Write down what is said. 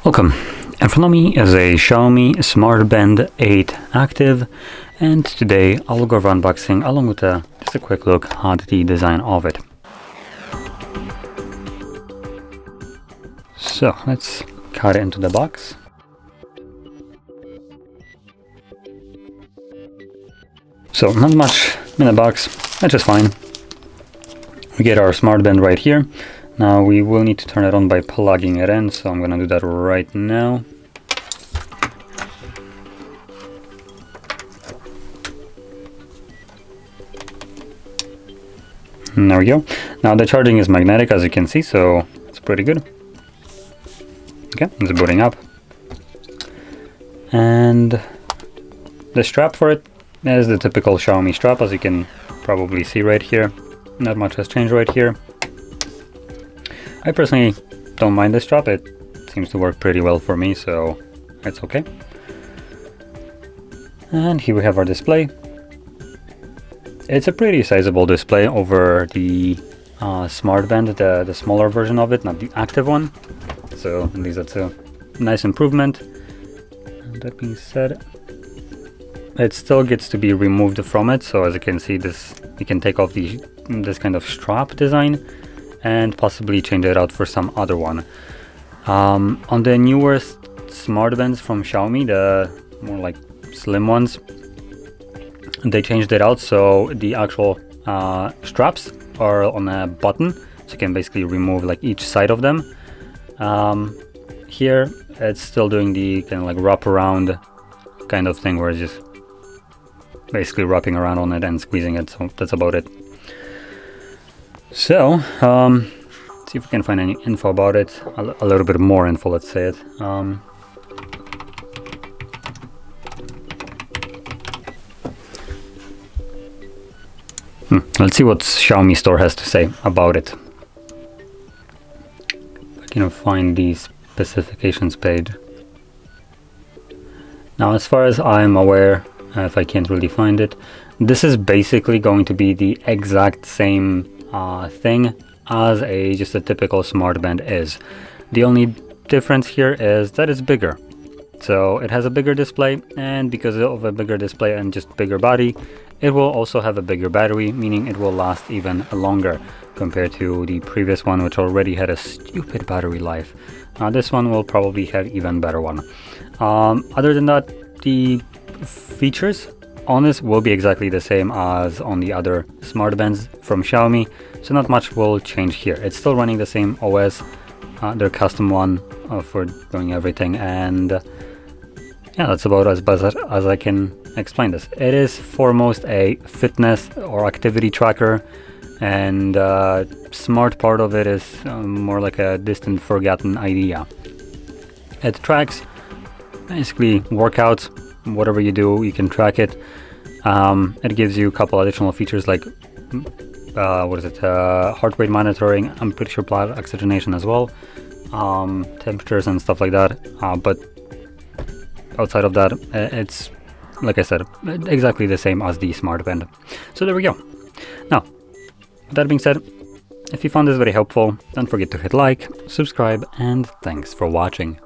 Welcome. In front of me is a Xiaomi Smart Band 8 Active, and today I'll go over unboxing along with just a quick look at the design of it. So let's cut it into the box. So not much in the box, that's just fine. We get our Smart Band right here. Now we will need to turn it on by plugging it in, so I'm gonna do that right now. And there we go. Now the charging is magnetic, as you can see, so it's pretty good. Okay, it's booting up. And the strap for it is the typical Xiaomi strap, as you can probably see right here. Not much has changed right here. I personally don't mind this strap, it seems to work pretty well for me, so it's okay. And here we have our display. It's a pretty sizable display over the Smart Band, the smaller version of it, not the active one. So at least that's a nice improvement. And that being said, it still gets to be removed from it, so as you can see, you can take off this kind of strap design and possibly change it out for some other one. On the newer Smart Bands from Xiaomi, the more like slim ones, they changed it out so the actual straps are on a button, so you can basically remove like each side of them. Here it's still doing the kind of like wrap around kind of thing, where it's just basically wrapping around on it and squeezing it, so that's about it. So, see if we can find any info about it, a little bit more info, let's say it. Let's see what Xiaomi store has to say about it. If I can find the specifications page. Now, as far as I'm aware, if I can't really find it, this is basically going to be the exact same thing as just a typical Smart Band is. The only difference here is that it's bigger. So it has a bigger display, and because of a bigger display and just bigger body, it will also have a bigger battery, meaning it will last even longer compared to the previous one, which already had a stupid battery life. This one will probably have even better one. Other than that, the features on this will be exactly the same as on the other Smart Bands from Xiaomi, so not much will change here. It's still running the same OS, their custom one for doing everything, and yeah, that's about as I can explain this. It is foremost a fitness or activity tracker, and smart part of it is more like a distant forgotten idea. It tracks basically workouts. Whatever you do, you can track it. It gives you a couple additional features like heart rate monitoring, I'm pretty sure blood oxygenation as well, temperatures and stuff like that, but outside of that, it's, like I said, exactly the same as the Smart Band. So there we go. Now, with that being said, if you found this very helpful, don't forget to hit like, subscribe, and thanks for watching.